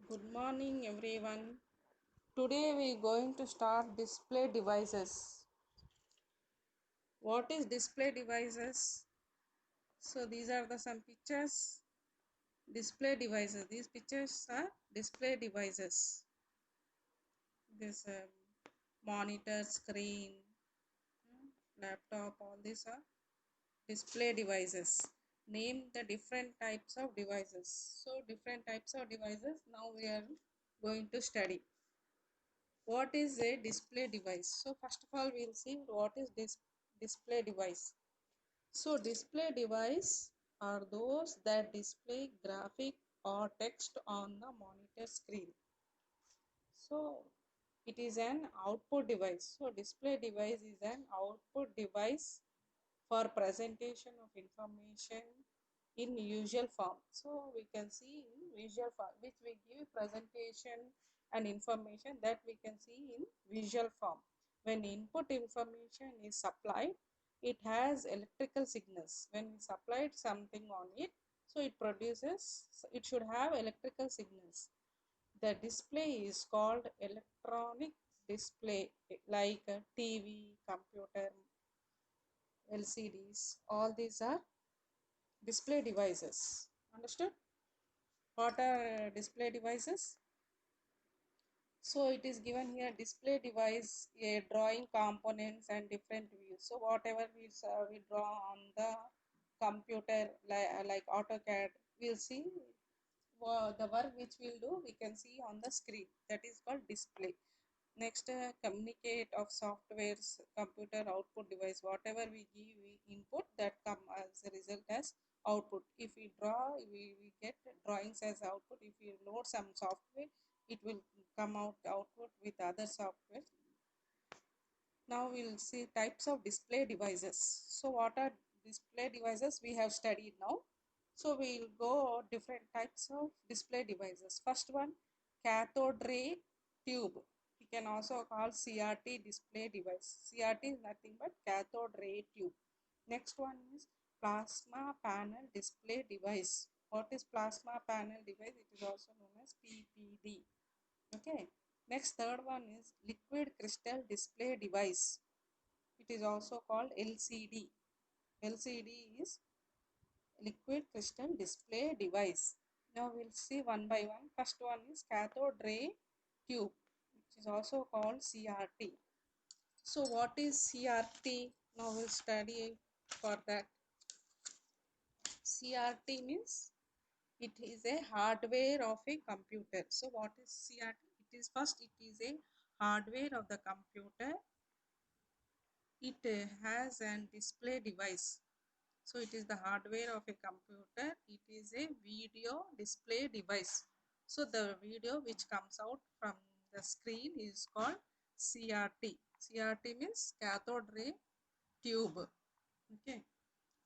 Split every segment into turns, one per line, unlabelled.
Good morning, everyone. Today we are going to start display devices. What is display devices? So these are the some pictures. Display devices. These pictures are display devices. This monitor, screen, laptop. All these are display devices. Name the different types of devices. So different types of devices. Now we are going to study. What is a display device? So first of all we'll see what is this display device. So display device are those that display graphic or text on the monitor screen. So it is an output device. So display device is an output device for presentation of information in visual form. So we can see in visual form, which we give presentation and information that we can see in visual form. When input information is supplied, it has electrical signals. When we supplied something on it, so it should have electrical signals. The display is called electronic display, like a TV, computer, LCDs. All these are display devices. Understood? What are display devices? So it is given here display device, a drawing components and different views. So whatever we draw on the computer like AutoCAD, we'll see the work which we'll do, we can see on the screen. That is called display. Next, communicate of software's computer output device. Whatever we give we input, that come as a result as output. If we draw, we get drawings as output. If we load some software, it will come out output with other software. Now we'll see types of display devices. So what are display devices we have studied now? So we'll go different types of display devices. First one, cathode ray tube. We can also call CRT display device. CRT is nothing but cathode ray tube. Next one is plasma panel display device. What is plasma panel device? It is also known as PPD. Okay. Next, third one is liquid crystal display device. It is also called LCD. LCD is liquid crystal display device. Now we'll see one by one. First one is cathode ray tube, which is also called CRT. So what is CRT? Now we'll study for that. CRT means it is a hardware of a computer. So what is CRT? It is a hardware of the computer. It has an display device. So it is the hardware of a computer. It is a video display device. So the video which comes out from the screen is called CRT. CRT means cathode ray tube. Okay.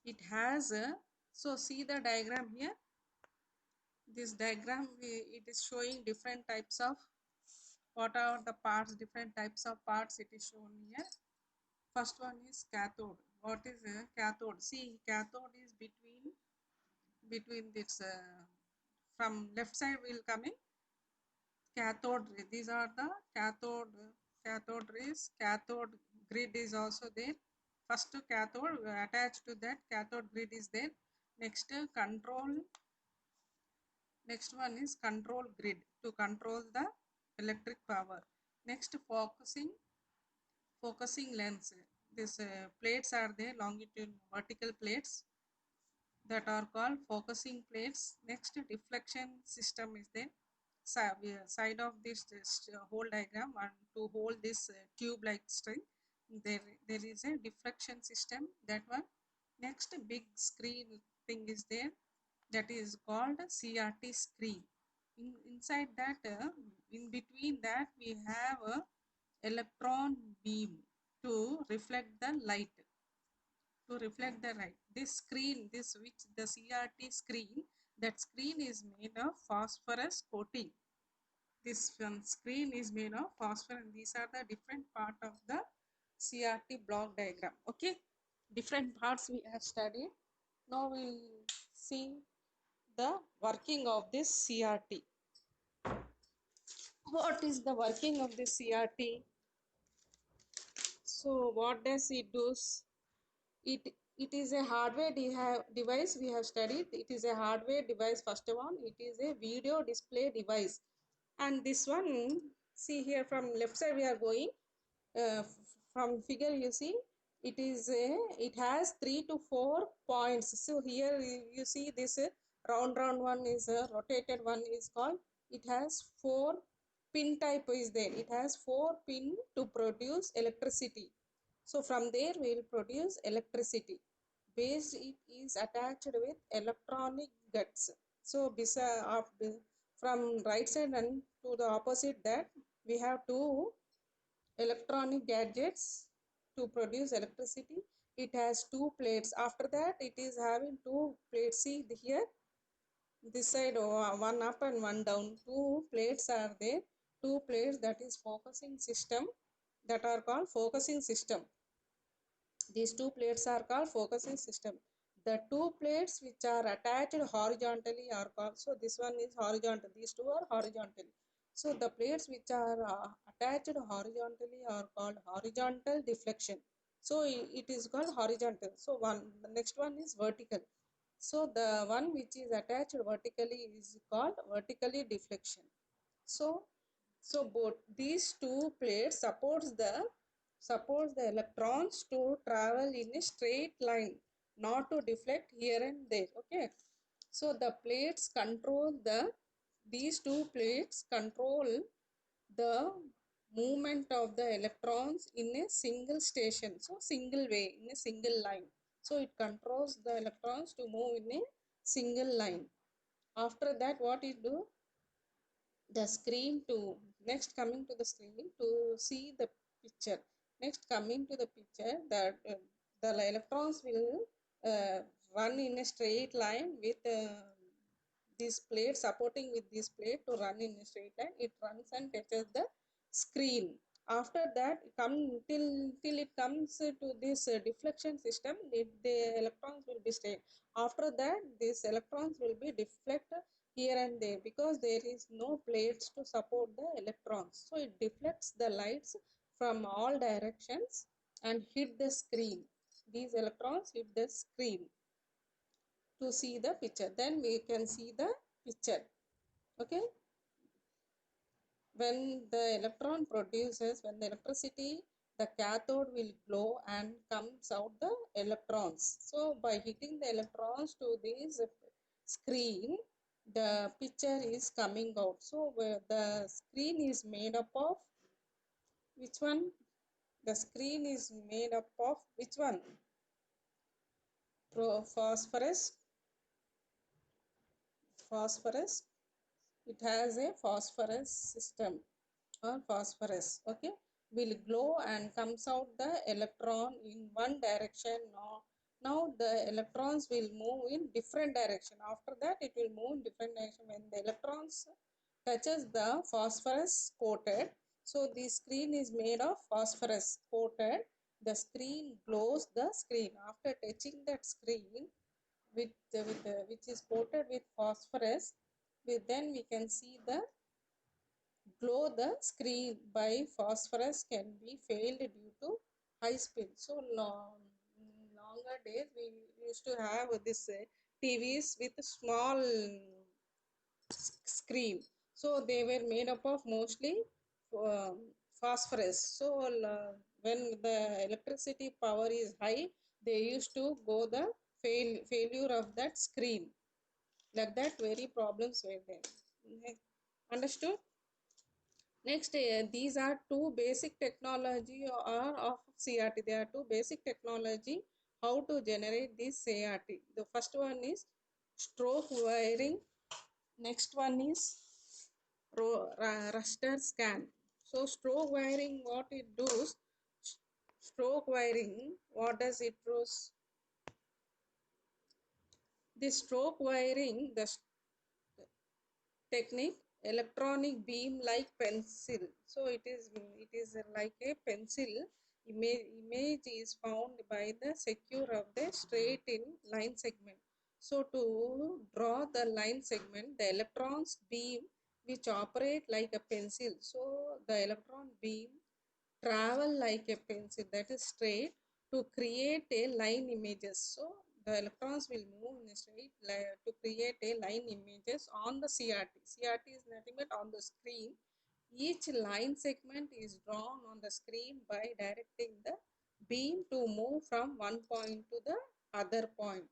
It has a, so see the diagram here. This diagram it is showing different types of, what are the parts, different types of parts it is shown here. First one is cathode. What is a cathode? See, cathode is between this from left side will come in cathode ray. These are the cathode rays. Cathode grid is also there. First cathode, attached to that cathode grid is there. Next control. Next one is control grid to control the electric power. Next focusing lens. These plates are there, longitudinal vertical plates that are called focusing plates. Next deflection system is there. Side of this whole diagram, and to hold this tube like string, there is a deflection system, that one. Next big screen thing is there, that is called CRT screen. Inside that, in between that we have a electron beam to reflect the light, this screen, this which the CRT screen, that screen is made of phosphorus coating. This one screen is made of phosphorus, and these are the different part of the CRT block diagram. Okay, different parts we have studied. Now we'll see the working of this CRT. What is the working of the CRT? So what does it do? It is a hardware device we have studied. It is a hardware device. First one, it is a video display device. And this one, see here from left side we are going, from figure you see, it has 3 to 4 points. So here you see this round one is a rotated one is called, it has 4 pin type is there. It has 4 pin to produce electricity. So from there we will produce electricity. Base it is attached with electronic guts. So from right side and to the opposite that we have two electronic gadgets to produce electricity. It has 2 plates. After that it is having 2 plates. See here, this side, one up and one down. 2 plates are there. 2 plates, that is focusing system, that are called focusing system. These 2 plates are called focusing system. The 2 plates which are attached horizontally are called, so this one is horizontal, these two are horizontal. So the plates which are attached horizontally are called horizontal deflection. So it is called horizontal. So the next one is vertical. So the one which is attached vertically is called vertically deflection. So both these 2 plates supports the electrons to travel in a straight line, not to deflect here and there. Okay. So the plates control these 2 plates control the movement of the electrons in a single station. So single way, in a single line. So it controls the electrons to move in a single line. After that, what it do? The screen to next coming to the screen to see the picture. Next coming to the picture, that the electrons will uh, run in a straight line with this plate, supporting with this plate to run in a straight line. It runs and touches the screen. After that, come till it comes to this deflection system, the electrons will be straight. After that, these electrons will be deflected here and there, because there is no plates to support the electrons. So it deflects the lights from all directions and hit the screen. These electrons hit the screen to see the picture. Then we can see the picture. Okay. When the electricity, the cathode will glow and comes out the electrons. So by hitting the electrons to this screen, the picture is coming out. So where the screen is made up of which one? The screen is made up of which one? Phosphorus. It has a phosphorus system or phosphorus. Okay, will glow and comes out the electron in one direction. Now the electrons will move in different direction. After that, it will move in different direction when the electrons touches the phosphorus coated. So the screen is made of phosphorus coated. The screen glows the screen. After touching that screen which is coated with phosphorus, then we can see the glow. The screen by phosphorus can be failed due to high speed. So longer days we used to have this TVs with small screen. So they were made up of mostly um, phosphorus. So when the electricity power is high, they used to go the failure of that screen. Like that, very problems were there. Okay. Understood? Next, these are two basic technology or of CRT. There are two basic technology how to generate this CRT. The first one is stroke wiring. Next one is raster scan. So stroke wiring, what it does? Stroke wiring, what does it do? This stroke wiring, the technique, electronic beam like pencil. So it is like a pencil. Image is found by the secure of the straight in line segment. So to draw the line segment, the electrons beam which operate like a pencil. So the electron beam travel like a pencil, that is straight, to create a line images. So the electrons will move in a straight line to create a line images on the CRT. CRT is nothing but on the screen. Each line segment is drawn on the screen by directing the beam to move from one point to the other point,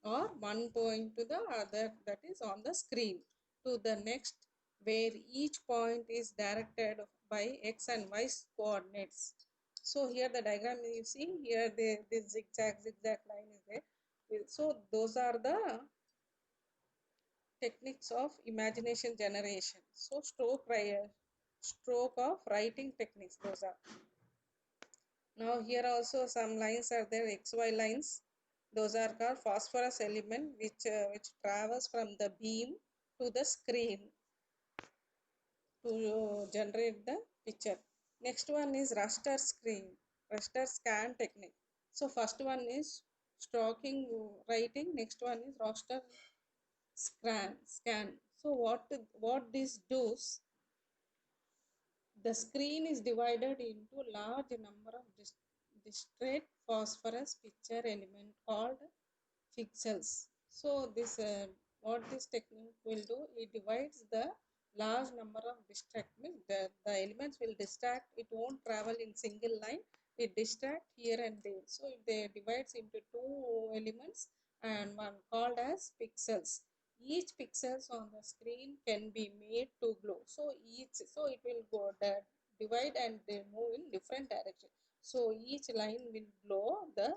or one point to the other, that is on the screen, to the next, where each point is directed by x and y coordinates. So here the diagram you see here, this zigzag line is there. So those are the techniques of imagination generation. So stroke of writing techniques, those are. Now here also some lines are there, XY lines. Those are called phosphorus element, which travels from the beam to the screen to generate the picture. Next one is raster scan technique. So first one is stroking writing. Next one is raster scan. So what this does, the screen is divided into large number of discrete phosphorus picture element called pixels. So this what this technique will do, it divides the large number of distract, means the elements will distract, it won't travel in single line, it distract here and there. So they divides into two elements and one called as pixels. Each pixels on the screen can be made to glow. So it will go that divide and they move in different direction. So each line will glow the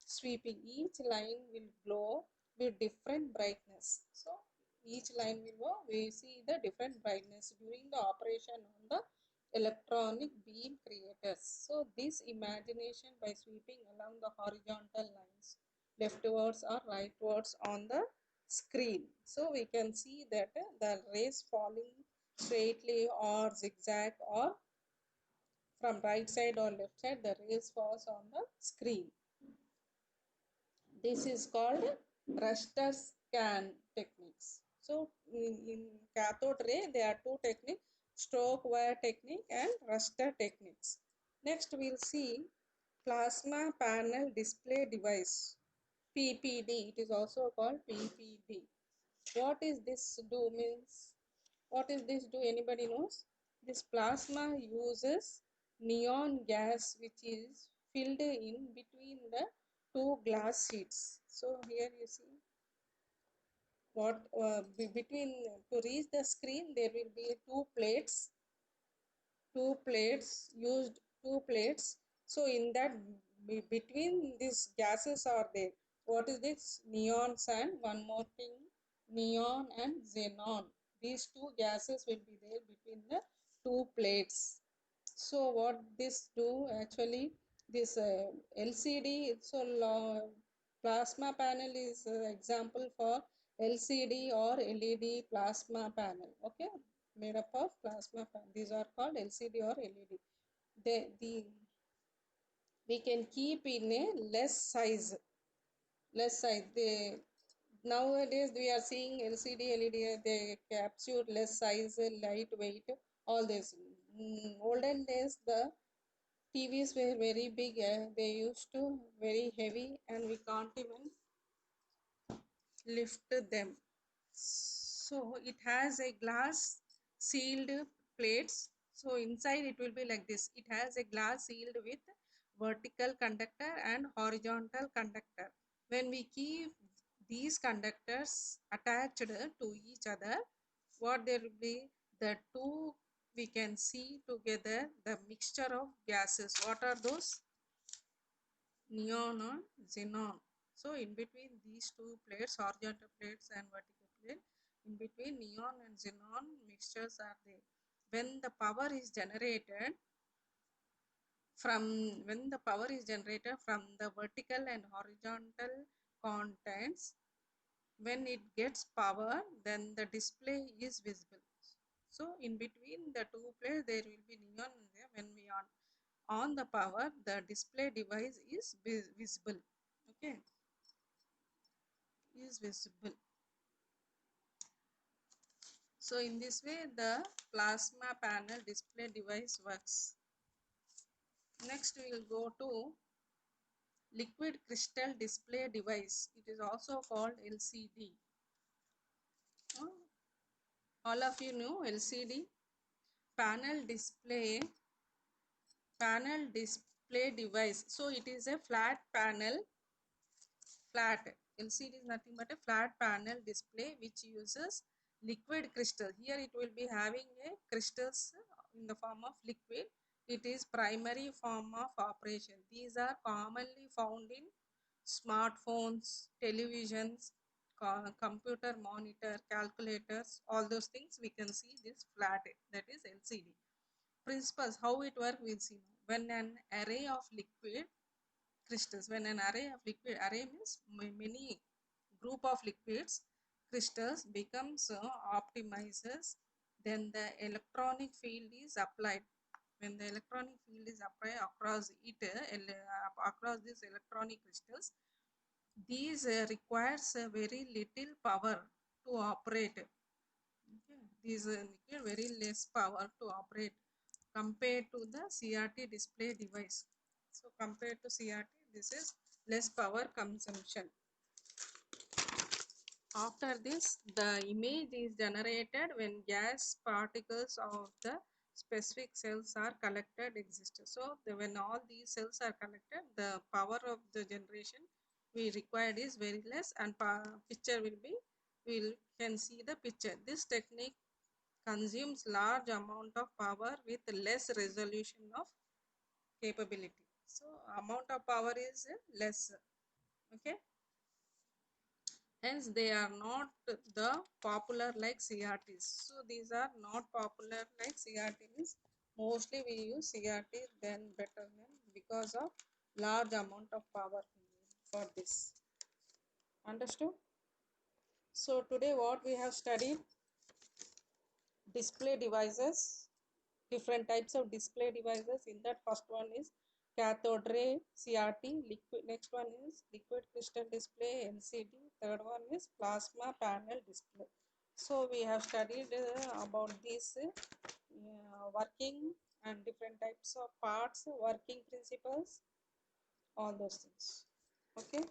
sweeping. Each line will glow with different brightness. So each line will go, we see the different brightness during the operation on the electronic beam creators. So this imagination by sweeping along the horizontal lines, leftwards or rightwards on the screen. So we can see that the rays falling straightly or zigzag, or from right side or left side, the rays falls on the screen. This is called raster scan techniques. So in cathode ray, there are two techniques, stroke wire technique and raster techniques. Next we'll see plasma panel display device, PPD. It is also called PPD. What is this do means? What is this do? Anybody knows? This plasma uses neon gas which is filled in between the two glass sheets. So here you see what between, to reach the screen there will be two plates. So in that between these gases are there. What is this? Neons and one more thing, neon and xenon. These two gases will be there between the two plates. So what this do actually, this LCD, so plasma panel is example for LCD or LED plasma panel. Okay, made up of plasma panel. These are called LCD or LED. The we can keep in a less size. They nowadays we are seeing LCD, LED. They capture less size, lightweight, all this. Olden days the TVs were very big. They used to very heavy, and we can't even lift them. So it has a glass sealed plates. So inside it will be like this. It has a glass sealed with vertical conductor and horizontal conductor. When we keep these conductors attached to each other, what there will be, the two, we can see together the mixture of gases. What are those? Neon and xenon. So in between these two plates, horizontal plates and vertical plate, in between neon and xenon mixtures are there. When the power is generated from the vertical and horizontal contents, when it gets power, then the display is visible. So in between the two plates there will be neon there. When we on the power, the display device is visible. Okay, is visible. So in this way the plasma panel display device works. Next we will go to liquid crystal display device. It is also called LCD. Uh, all of you know LCD, panel display device. So it is a flat panel. Flat LCD is nothing but a flat panel display which uses liquid crystal. Here it will be having a crystals in the form of liquid. It is primary form of operation. These are commonly found in smartphones, televisions, computer monitor, calculators, all those things we can see this flat, that is LCD. Principles, how it works we'll see now. When an array of liquid crystals, when an array of liquid, array means many group of liquids, crystals becomes optimizes, then the electronic field is applied. When the electronic field is applied across it, across these electronic crystals, these requires very little power to operate. Okay. These require very less power to operate compared to the CRT display device. So compared to CRT, this is less power consumption. After this, the image is generated when gas particles of the specific cells are collected exist. So when all these cells are collected, the power of the generation we required is very less, and picture will be, we can see the picture. This technique consumes large amount of power with less resolution of capability. So amount of power is less. Okay. Hence they are not the popular like CRTs. So these are not popular like CRTs. Mostly we use CRT then better than, because of large amount of power for this. Understood? So today what we have studied, display devices, different types of display devices. In that, first one is cathode ray CRT, liquid. Next one is liquid crystal display LCD. Third one is plasma panel display. So we have studied about this working and different types of parts, working principles, all those things. Okay.